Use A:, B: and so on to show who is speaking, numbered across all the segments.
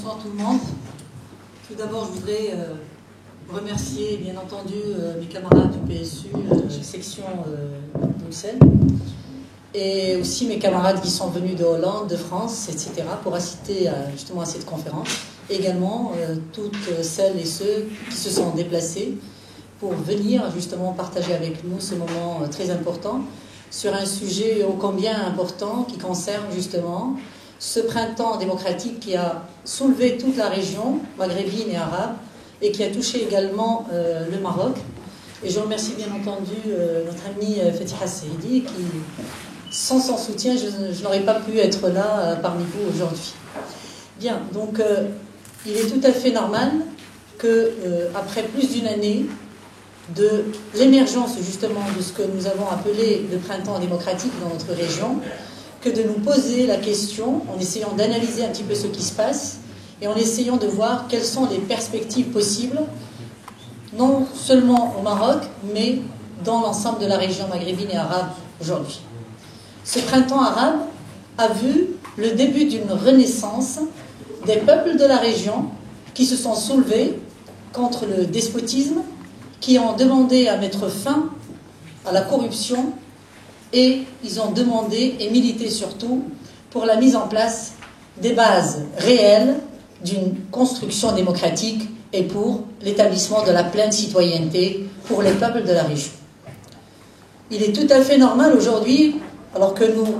A: Bonsoir tout le monde. Tout d'abord, je voudrais remercier, bien entendu, mes camarades du PSU, section Bruxelles, et aussi mes camarades qui sont venus de Hollande, de France, etc., pour assister justement à cette conférence. Également, toutes celles et ceux qui se sont déplacés pour venir justement partager avec nous ce moment très important sur un sujet ô combien important qui concerne justement ce printemps démocratique qui a soulevé toute la région maghrébine et arabe et qui a touché également le Maroc. Et je remercie bien entendu notre ami Fatiha Saidi qui, sans son soutien, je n'aurais pas pu être là parmi vous aujourd'hui. Bien, donc il est tout à fait normal que après plus d'une année de l'émergence justement de ce que nous avons appelé le printemps démocratique dans notre région, que de nous poser la question en essayant d'analyser un petit peu ce qui se passe et en essayant de voir quelles sont les perspectives possibles, non seulement au Maroc, mais dans l'ensemble de la région maghrébine et arabe aujourd'hui. Ce printemps arabe a vu le début d'une renaissance des peuples de la région qui se sont soulevés contre le despotisme, qui ont demandé à mettre fin à la corruption et ils ont demandé et milité surtout pour la mise en place des bases réelles d'une construction démocratique et pour l'établissement de la pleine citoyenneté pour les peuples de la région. Il est tout à fait normal aujourd'hui, alors que nous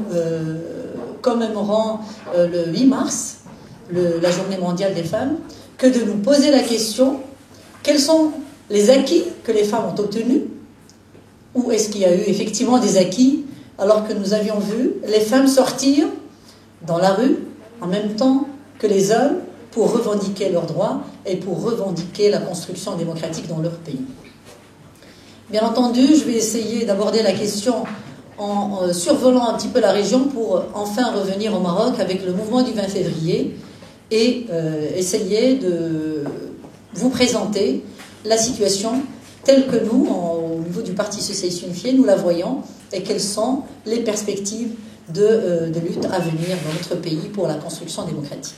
A: commémorons le 8 mars, la journée mondiale des femmes, que de nous poser la question, quels sont les acquis que les femmes ont obtenus, ou est-ce qu'il y a eu effectivement des acquis alors que nous avions vu les femmes sortir dans la rue en même temps que les hommes pour revendiquer leurs droits et pour revendiquer la construction démocratique dans leur pays. Bien entendu, je vais essayer d'aborder la question en survolant un petit peu la région pour enfin revenir au Maroc avec le mouvement du 20 février et essayer de vous présenter la situation telle que nous, au niveau du Parti socialiste unifié, nous la voyons et quelles sont les perspectives de lutte à venir dans notre pays pour la construction démocratique.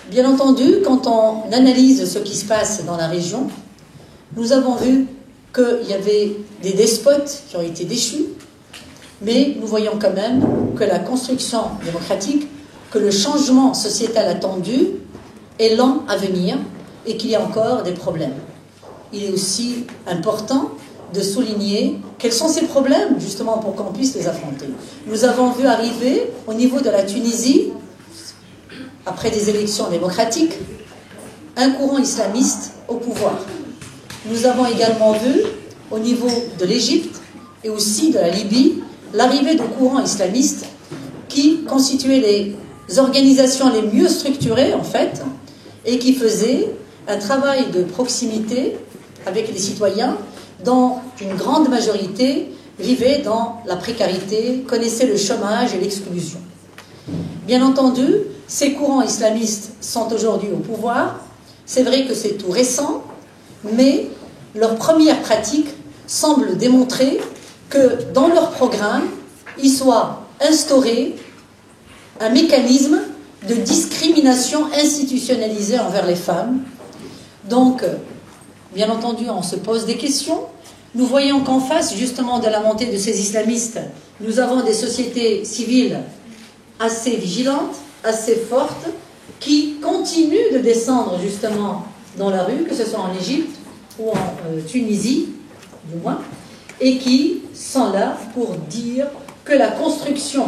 A: Bien entendu, quand on analyse ce qui se passe dans la région, nous avons vu qu'il y avait des despotes qui ont été déchus, mais nous voyons quand même que la construction démocratique, que le changement sociétal attendu est lent à venir et qu'il y a encore des problèmes. Il est aussi important de souligner quels sont ces problèmes, justement, pour qu'on puisse les affronter. Nous avons vu arriver, au niveau de la Tunisie, après des élections démocratiques, un courant islamiste au pouvoir. Nous avons également vu, au niveau de l'Égypte et aussi de la Libye, l'arrivée de courants islamistes qui constituaient les organisations les mieux structurées, en fait, et qui faisaient un travail de proximité avec les citoyens, dont une grande majorité vivait dans la précarité, connaissait le chômage et l'exclusion. Bien entendu, ces courants islamistes sont aujourd'hui au pouvoir. C'est vrai que c'est tout récent, mais leur première pratique semble démontrer que dans leur programme, il soit instauré un mécanisme de discrimination institutionnalisée envers les femmes. Donc, bien entendu, on se pose des questions. Nous voyons qu'en face, justement, de la montée de ces islamistes, nous avons des sociétés civiles assez vigilantes, assez fortes, qui continuent de descendre, justement, dans la rue, que ce soit en Égypte ou en Tunisie, du moins, et qui sont là pour dire que la construction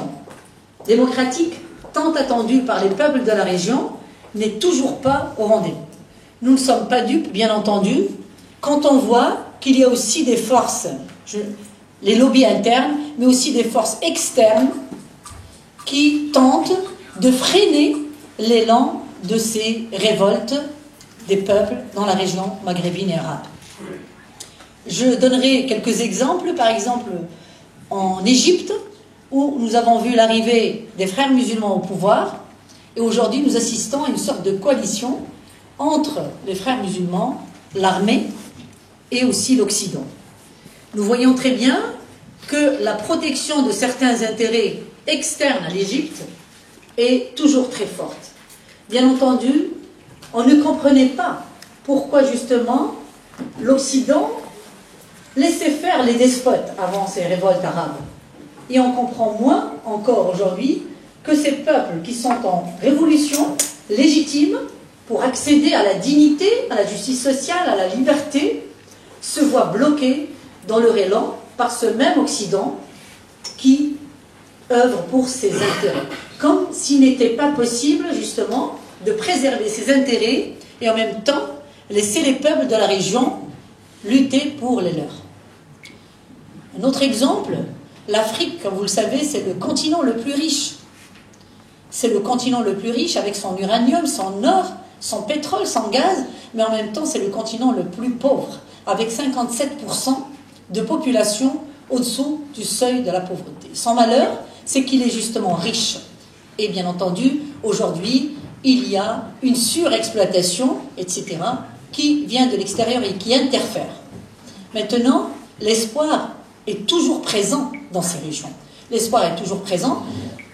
A: démocratique, tant attendue par les peuples de la région, n'est toujours pas au rendez-vous. Nous ne sommes pas dupes, bien entendu, quand on voit qu'il y a aussi des forces, les lobbies internes, mais aussi des forces externes qui tentent de freiner l'élan de ces révoltes des peuples dans la région maghrébine et arabe. Je donnerai quelques exemples, par exemple en Égypte, où nous avons vu l'arrivée des frères musulmans au pouvoir, et aujourd'hui nous assistons à une sorte de coalition entre les frères musulmans, l'armée et aussi l'Occident. Nous voyons très bien que la protection de certains intérêts externes à l'Égypte est toujours très forte. bien entendu, on ne comprenait pas pourquoi justement l'Occident laissait faire les despotes avant ces révoltes arabes. Et on comprend moins encore aujourd'hui que ces peuples qui sont en révolution légitime pour accéder à la dignité, à la justice sociale, à la liberté, se voient bloqués dans leur élan par ce même Occident qui œuvre pour ses intérêts. Comme s'il n'était pas possible, justement, de préserver ses intérêts et en même temps laisser les peuples de la région lutter pour les leurs. Un autre exemple, l'Afrique, comme vous le savez, c'est le continent le plus riche. C'est le continent le plus riche avec son uranium, son or, son pétrole, son gaz, mais en même temps, c'est le continent le plus pauvre, avec 57% de population au-dessous du seuil de la pauvreté. Son malheur, c'est qu'il est justement riche. Et bien entendu, aujourd'hui, il y a une surexploitation, etc., qui vient de l'extérieur et qui interfère. Maintenant, l'espoir est toujours présent dans ces régions. L'espoir est toujours présent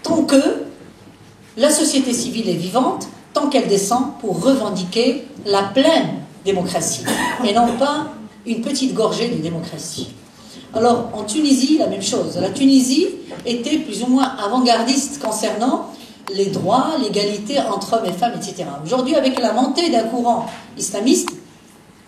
A: tant que la société civile est vivante, tant qu'elle descend pour revendiquer la pleine démocratie, et non pas une petite gorgée de démocratie. Alors, en Tunisie, la même chose. La Tunisie était plus ou moins avant-gardiste concernant les droits, l'égalité entre hommes et femmes, etc. Aujourd'hui, avec la montée d'un courant islamiste,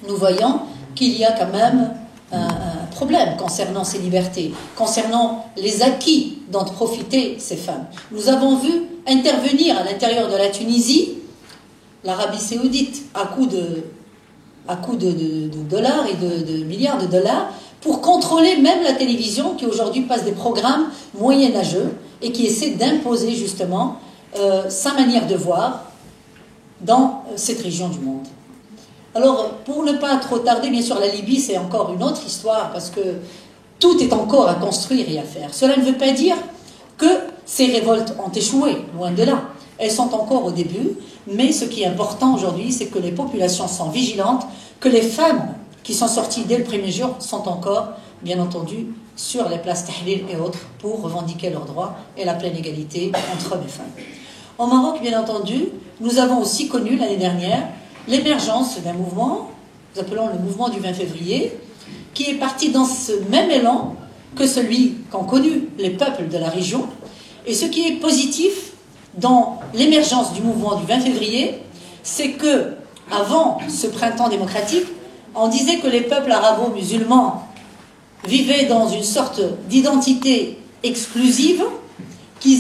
A: nous voyons qu'il y a quand même un problème concernant ces libertés, concernant les acquis dont profitaient ces femmes. Nous avons vu intervenir à l'intérieur de la Tunisie l'Arabie saoudite à coups de dollars et de milliards de dollars pour contrôler même la télévision qui aujourd'hui passe des programmes moyenâgeux et qui essaie d'imposer justement sa manière de voir dans cette région du monde. Alors, pour ne pas trop tarder, bien sûr, la Libye, c'est encore une autre histoire, parce que tout est encore à construire et à faire. Cela ne veut pas dire que ces révoltes ont échoué, loin de là. Elles sont encore au début, mais ce qui est important aujourd'hui, c'est que les populations sont vigilantes, que les femmes qui sont sorties dès le premier jour sont encore, bien entendu, sur les places Tahlil et autres, pour revendiquer leurs droits et la pleine égalité entre hommes et femmes. Au Maroc, bien entendu, nous avons aussi connu l'année dernière l'émergence d'un mouvement, nous appelons le mouvement du 20 février, qui est parti dans ce même élan que celui qu'ont connu les peuples de la région. Et ce qui est positif dans l'émergence du mouvement du 20 février, c'est que, avant ce printemps démocratique, on disait que les peuples arabo-musulmans vivaient dans une sorte d'identité exclusive, qui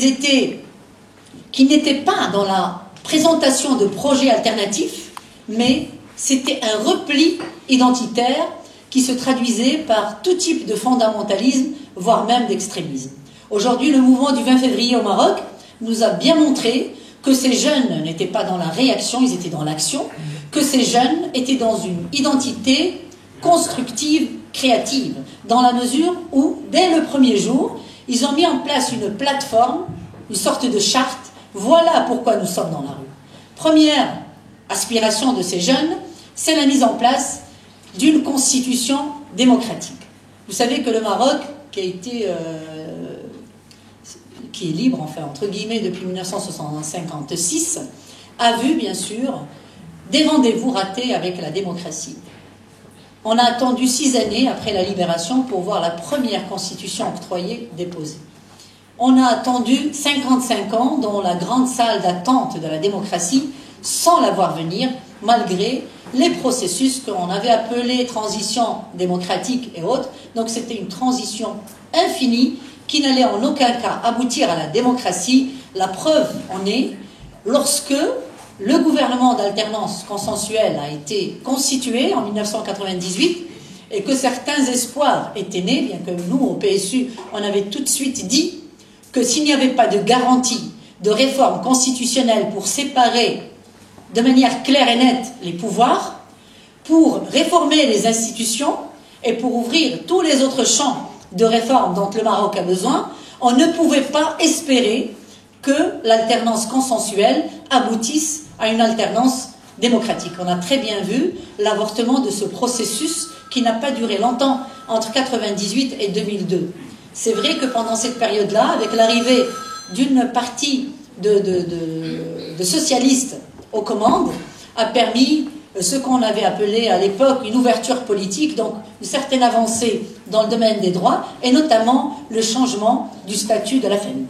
A: n'étaient pas dans la présentation de projets alternatifs, mais c'était un repli identitaire qui se traduisait par tout type de fondamentalisme, voire même d'extrémisme. Aujourd'hui, le mouvement du 20 février au Maroc nous a bien montré que ces jeunes n'étaient pas dans la réaction, ils étaient dans l'action, que ces jeunes étaient dans une identité constructive, créative, dans la mesure où, dès le premier jour, ils ont mis en place une plateforme, une sorte de charte. Voilà pourquoi nous sommes dans la rue. Première aspiration de ces jeunes, c'est la mise en place d'une constitution démocratique. Vous savez que le Maroc, qui est libre, enfin, entre guillemets, depuis 1956, a vu, bien sûr, des rendez-vous ratés avec la démocratie. On a attendu 6 années après la libération pour voir la première constitution octroyée déposée. On a attendu 55 ans dans la grande salle d'attente de la démocratie sans la voir venir, malgré les processus qu'on avait appelés transition démocratique et autres. Donc c'était une transition infinie qui n'allait en aucun cas aboutir à la démocratie. La preuve en est lorsque le gouvernement d'alternance consensuelle a été constitué en 1998 et que certains espoirs étaient nés, bien que nous, au PSU, on avait tout de suite dit que s'il n'y avait pas de garantie de réforme constitutionnelle pour séparer de manière claire et nette les pouvoirs, pour réformer les institutions et pour ouvrir tous les autres champs de réforme dont le Maroc a besoin, on ne pouvait pas espérer que l'alternance consensuelle aboutisse à une alternance démocratique. On a très bien vu l'avortement de ce processus qui n'a pas duré longtemps, entre 1998 et 2002. C'est vrai que pendant cette période-là, avec l'arrivée d'une partie de socialistes aux commandes a permis ce qu'on avait appelé à l'époque une ouverture politique, donc une certaine avancée dans le domaine des droits, et notamment le changement du statut de la famille.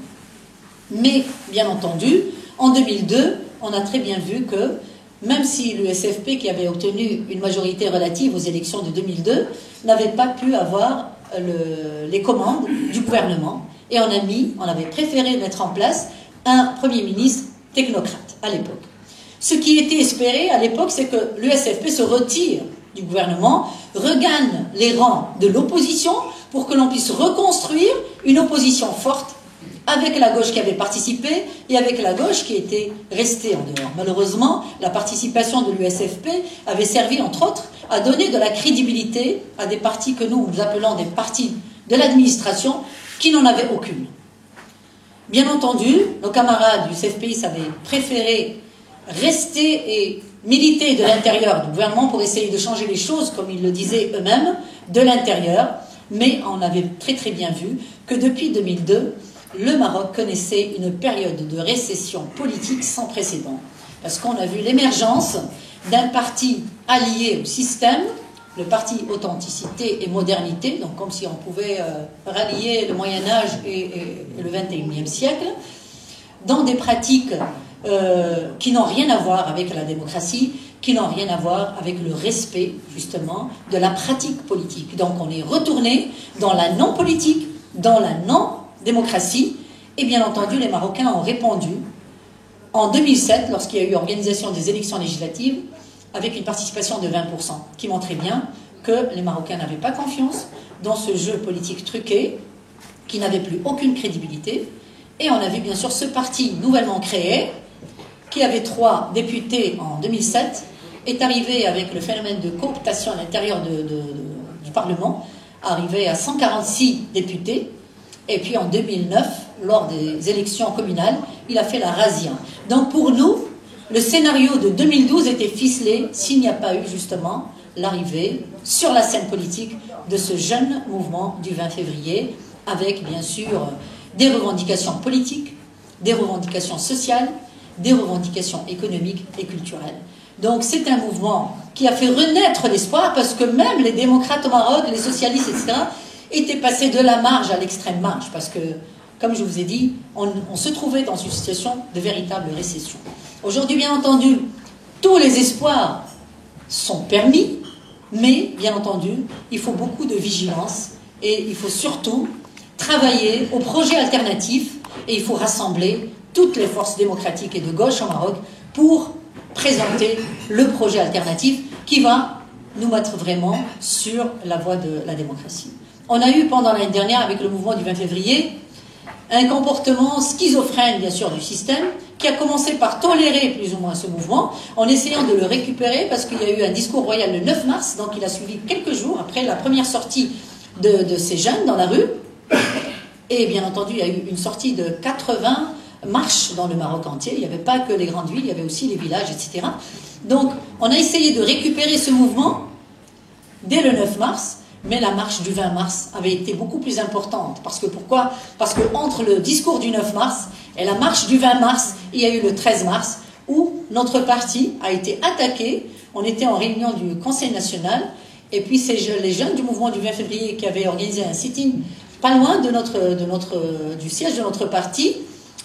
A: Mais, bien entendu, en 2002, on a très bien vu que, même si l'USFP, qui avait obtenu une majorité relative aux élections de 2002, n'avait pas pu avoir les commandes du gouvernement, et on avait préféré mettre en place un Premier ministre technocrate à l'époque. Ce qui était espéré à l'époque, c'est que l'USFP se retire du gouvernement, regagne les rangs de l'opposition pour que l'on puisse reconstruire une opposition forte avec la gauche qui avait participé et avec la gauche qui était restée en dehors. Malheureusement, la participation de l'USFP avait servi, entre autres, à donner de la crédibilité à des partis que nous appelons des partis de l'administration qui n'en avaient aucune. Bien entendu, nos camarades du CFPI avaient préféré rester et militer de l'intérieur du gouvernement pour essayer de changer les choses, comme ils le disaient eux-mêmes, de l'intérieur, mais on avait très très bien vu que depuis 2002, le Maroc connaissait une période de récession politique sans précédent, parce qu'on a vu l'émergence d'un parti allié au système, le parti Authenticité et Modernité, donc comme si on pouvait rallier le Moyen-Âge et le XXIe siècle, dans des pratiques qui n'ont rien à voir avec la démocratie, qui n'ont rien à voir avec le respect, justement, de la pratique politique. Donc on est retourné dans la non-politique, dans la non-démocratie, et bien entendu, les Marocains ont répondu en 2007, lorsqu'il y a eu organisation des élections législatives, avec une participation de 20%, qui montrait bien que les Marocains n'avaient pas confiance dans ce jeu politique truqué, qui n'avait plus aucune crédibilité. Et on a vu bien sûr ce parti nouvellement créé, qui avait 3 députés en 2007, est arrivé avec le phénomène de cooptation à l'intérieur du Parlement, arrivé à 146 députés, et puis en 2009, lors des élections communales, il a fait la razzia. Donc pour nous, le scénario de 2012 était ficelé s'il n'y a pas eu justement l'arrivée sur la scène politique de ce jeune mouvement du 20 février, avec bien sûr des revendications politiques, des revendications sociales, des revendications économiques et culturelles. Donc c'est un mouvement qui a fait renaître l'espoir, parce que même les démocrates au Maroc, les socialistes, etc., étaient passés de la marge à l'extrême marge, parce que, comme je vous ai dit, on se trouvait dans une situation de véritable récession. Aujourd'hui, bien entendu, tous les espoirs sont permis, mais, bien entendu, il faut beaucoup de vigilance et il faut surtout travailler au projet alternatif, et il faut rassembler toutes les forces démocratiques et de gauche au Maroc pour présenter le projet alternatif qui va nous mettre vraiment sur la voie de la démocratie. On a eu pendant l'année dernière, avec le mouvement du 20 février, un comportement schizophrène, bien sûr, du système, qui a commencé par tolérer plus ou moins ce mouvement, en essayant de le récupérer, parce qu'il y a eu un discours royal le 9 mars, donc il a suivi quelques jours après la première sortie de ces jeunes dans la rue. Et bien entendu, il y a eu une sortie de 80 marches dans le Maroc entier. Il n'y avait pas que les grandes villes, il y avait aussi les villages, etc. Donc, on a essayé de récupérer ce mouvement dès le 9 mars, mais la marche du 20 mars avait été beaucoup plus importante. Parce que pourquoi? Parce que entre le discours du 9 mars et la marche du 20 mars, il y a eu le 13 mars, où notre parti a été attaqué. On était en réunion du Conseil national, et puis les jeunes du mouvement du 20 février qui avaient organisé un sit-in pas loin du siège de notre parti,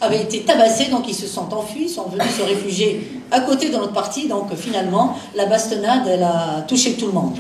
A: avaient été tabassés, donc ils se sont enfuis, sont venus se réfugier à côté de notre parti. Donc finalement, la bastonnade, elle a touché tout le monde.